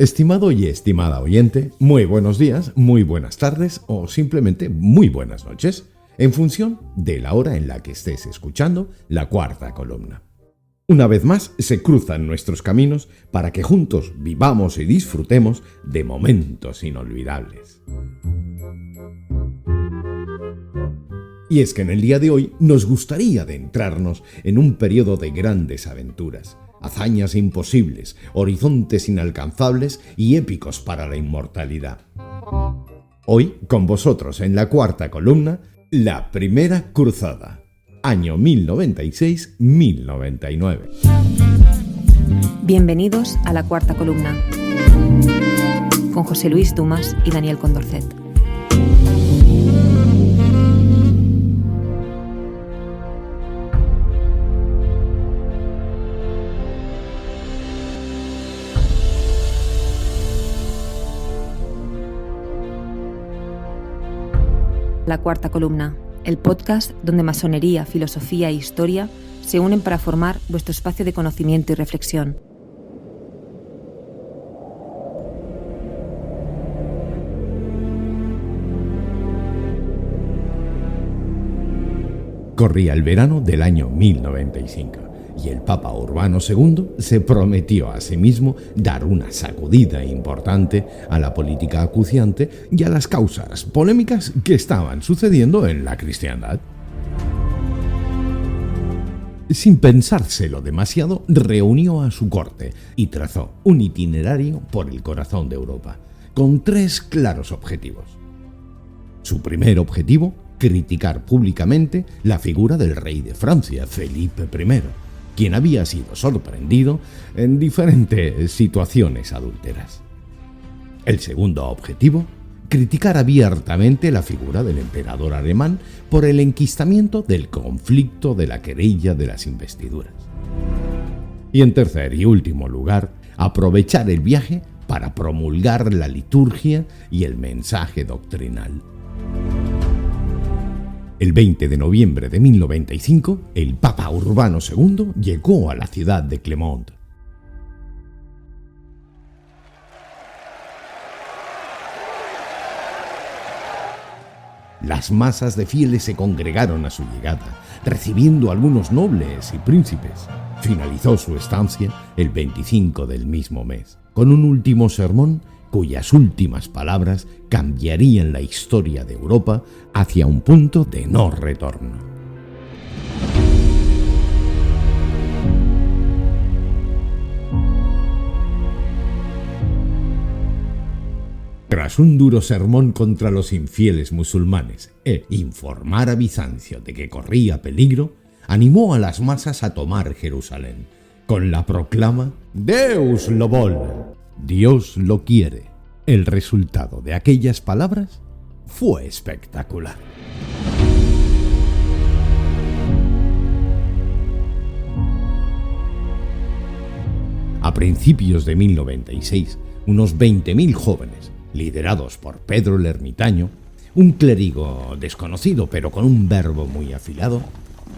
Estimado y estimada oyente, muy buenos días, muy buenas tardes o simplemente muy buenas noches, en función de la hora en la que estés escuchando la cuarta columna. Una vez más se cruzan nuestros caminos para que juntos vivamos y disfrutemos de momentos inolvidables. Y es que en el día de hoy nos gustaría adentrarnos en un periodo de grandes aventuras, hazañas imposibles, horizontes inalcanzables y épicos para la inmortalidad. Hoy, con vosotros en la cuarta columna, la Primera Cruzada, año 1096-1099. Bienvenidos a la cuarta columna, con José Luis Dumas y Daniel Condorcet. La cuarta columna, el podcast donde masonería, filosofía e historia se unen para formar vuestro espacio de conocimiento y reflexión. Corría el verano del año 1095 y el Papa Urbano II se prometió a sí mismo dar una sacudida importante a la política acuciante y a las causas polémicas que estaban sucediendo en la cristiandad. Sin pensárselo demasiado, reunió a su corte y trazó un itinerario por el corazón de Europa, con 3 claros objetivos. Su primer objetivo, criticar públicamente la figura del rey de Francia, Felipe I, quien había sido sorprendido en diferentes situaciones adúlteras. El segundo objetivo, criticar abiertamente la figura del emperador alemán por el enquistamiento del conflicto de la querella de las investiduras. Y en tercer y último lugar, aprovechar el viaje para promulgar la liturgia y el mensaje doctrinal. El 20 de noviembre de 1095, el Papa Urbano II llegó a la ciudad de Clermont. Las masas de fieles se congregaron a su llegada, recibiendo a algunos nobles y príncipes. Finalizó su estancia el 25 del mismo mes, con un último sermón cuyas últimas palabras cambiarían la historia de Europa hacia un punto de no retorno. Tras un duro sermón contra los infieles musulmanes e informar a Bizancio de que corría peligro, animó a las masas a tomar Jerusalén, con la proclama «Deus lo vol», Dios lo quiere. El resultado de aquellas palabras fue espectacular. A principios de 1096, unos 20.000 jóvenes, liderados por Pedro el Ermitaño, un clérigo desconocido pero con un verbo muy afilado,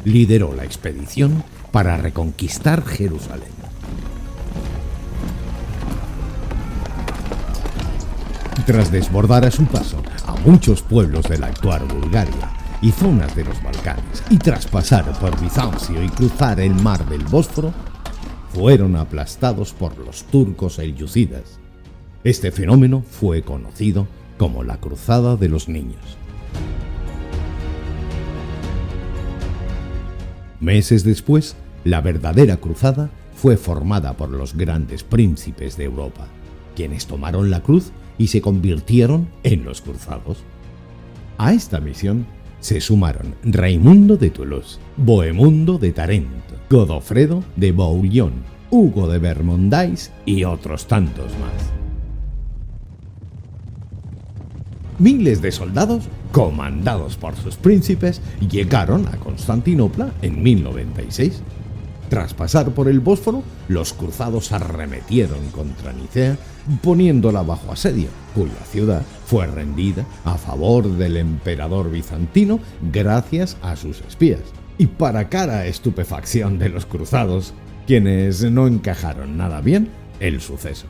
lideró la expedición para reconquistar Jerusalén. Tras desbordar a su paso a muchos pueblos de la actual Bulgaria y zonas de los Balcanes, y tras pasar por Bizancio y cruzar el mar del Bósforo, fueron aplastados por los turcos selyúcidas. Este fenómeno fue conocido como la Cruzada de los Niños. Meses después, la verdadera cruzada fue formada por los grandes príncipes de Europa, quienes tomaron la cruz y se convirtieron en los cruzados. A esta misión se sumaron Raimundo de Toulouse, Bohemundo de Tarento, Godofredo de Bouillon, Hugo de Vermondais y otros tantos más. Miles de soldados, comandados por sus príncipes, llegaron a Constantinopla en 1096. Tras pasar por el Bósforo, los cruzados arremetieron contra Nicea, poniéndola bajo asedio, cuya ciudad fue rendida a favor del emperador bizantino gracias a sus espías. Y para cara estupefacción de los cruzados, quienes no encajaron nada bien el suceso.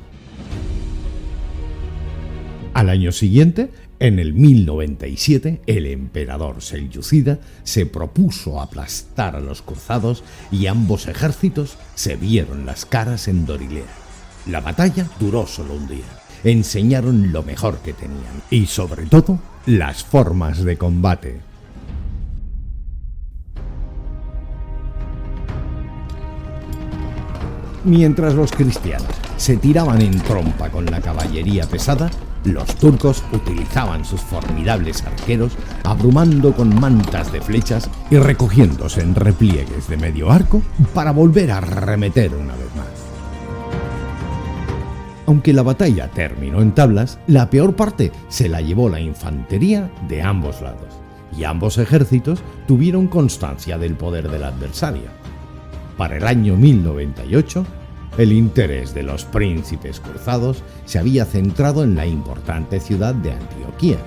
Al año siguiente, en el 1097, el emperador selyúcida se propuso aplastar a los cruzados y ambos ejércitos se vieron las caras en Dorilea. La batalla duró solo un día. Enseñaron lo mejor que tenían y, sobre todo, las formas de combate. Mientras los cristianos se tiraban en trompa con la caballería pesada, los turcos utilizaban sus formidables arqueros, abrumando con mantas de flechas y recogiéndose en repliegues de medio arco para volver a arremeter una vez más. Aunque la batalla terminó en tablas, la peor parte se la llevó la infantería de ambos lados, y ambos ejércitos tuvieron constancia del poder del adversario. Para el año 1098, el interés de los príncipes cruzados se había centrado en la importante ciudad de Antioquía,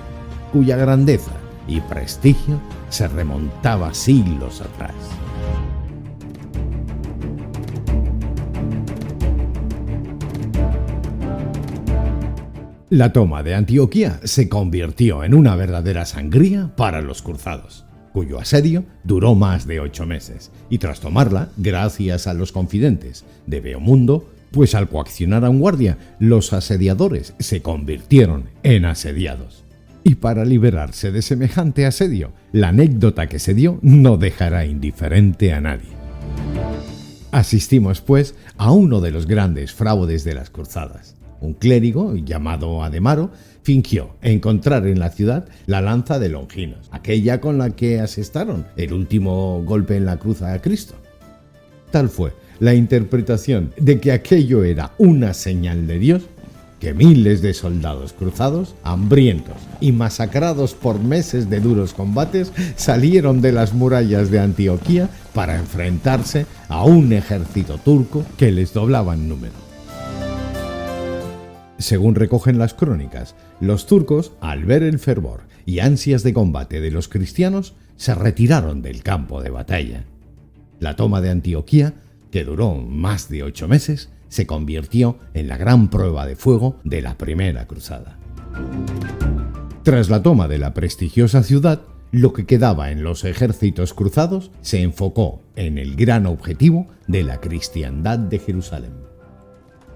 cuya grandeza y prestigio se remontaba siglos atrás. La toma de Antioquía se convirtió en una verdadera sangría para los cruzados, cuyo asedio duró más de 8 meses, y tras tomarla, gracias a los confidentes de Bohemundo, pues al coaccionar a un guardia, los asediadores se convirtieron en asediados. Y para liberarse de semejante asedio, la anécdota que se dio no dejará indiferente a nadie. Asistimos, pues, a uno de los grandes fraudes de las cruzadas. Un clérigo llamado Ademaro fingió encontrar en la ciudad la lanza de Longinos, aquella con la que asestaron el último golpe en la cruz a Cristo. Tal fue la interpretación de que aquello era una señal de Dios, que miles de soldados cruzados, hambrientos y masacrados por meses de duros combates, salieron de las murallas de Antioquía para enfrentarse a un ejército turco que les doblaba en número. Según recogen las crónicas, los turcos, al ver el fervor y ansias de combate de los cristianos, se retiraron del campo de batalla. La toma de Antioquía, que duró más de 8 meses, se convirtió en la gran prueba de fuego de la primera cruzada. Tras la toma de la prestigiosa ciudad, lo que quedaba en los ejércitos cruzados se enfocó en el gran objetivo de la cristiandad de Jerusalén.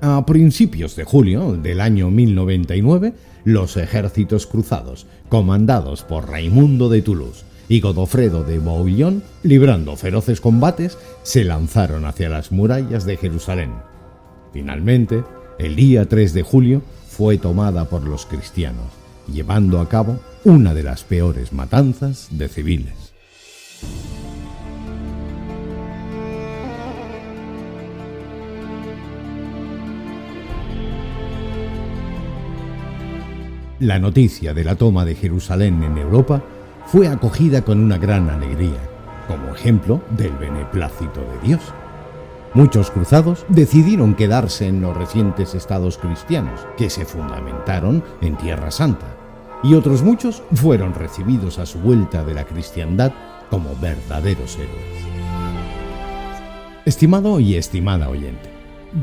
A principios de julio del año 1099, los ejércitos cruzados, comandados por Raimundo de Toulouse y Godofredo de Bouillon, librando feroces combates, se lanzaron hacia las murallas de Jerusalén. Finalmente, el día 3 de julio fue tomada por los cristianos, llevando a cabo una de las peores matanzas de civiles. La noticia de la toma de Jerusalén en Europa fue acogida con una gran alegría, como ejemplo del beneplácito de Dios. Muchos cruzados decidieron quedarse en los recientes estados cristianos, que se fundamentaron en Tierra Santa, y otros muchos fueron recibidos a su vuelta de la cristiandad como verdaderos héroes. Estimado y estimada oyente,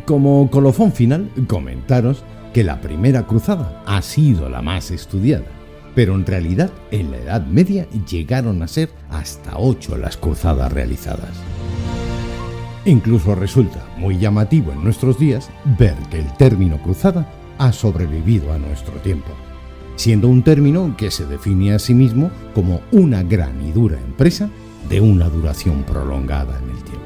como colofón final, comentaros que la primera cruzada ha sido la más estudiada, pero en realidad en la Edad Media llegaron a ser hasta 8 las cruzadas realizadas. Incluso resulta muy llamativo en nuestros días ver que el término cruzada ha sobrevivido a nuestro tiempo, siendo un término que se define a sí mismo como una gran y dura empresa de una duración prolongada en el tiempo.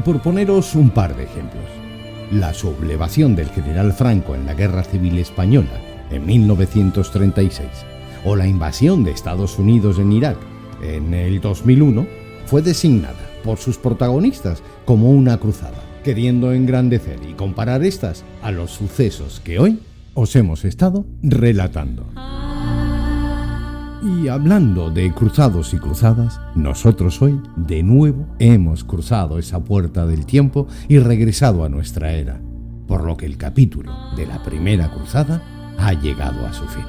Por poneros un par de ejemplos, la sublevación del general Franco en la Guerra Civil Española en 1936 o la invasión de Estados Unidos en Irak en el 2001 fue designada por sus protagonistas como una cruzada, queriendo engrandecer y comparar estas a los sucesos que hoy os hemos estado relatando. Y hablando de cruzados y cruzadas, nosotros hoy de nuevo hemos cruzado esa puerta del tiempo y regresado a nuestra era, por lo que el capítulo de la primera cruzada ha llegado a su fin.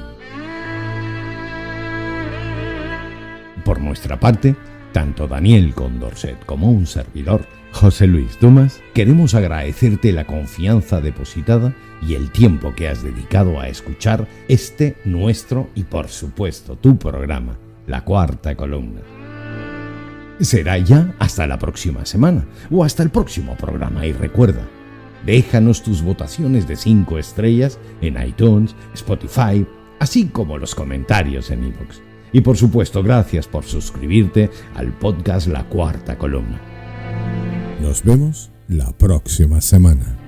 Por nuestra parte, tanto Daniel Condorcet como un servidor, José Luis Dumas, queremos agradecerte la confianza depositada y el tiempo que has dedicado a escuchar este nuestro y por supuesto tu programa, La Cuarta Columna. Será ya hasta la próxima semana o hasta el próximo programa y recuerda, déjanos tus votaciones de 5 estrellas en iTunes, Spotify, así como los comentarios en iVoox. Y por supuesto, gracias por suscribirte al podcast La Cuarta Columna. Nos vemos la próxima semana.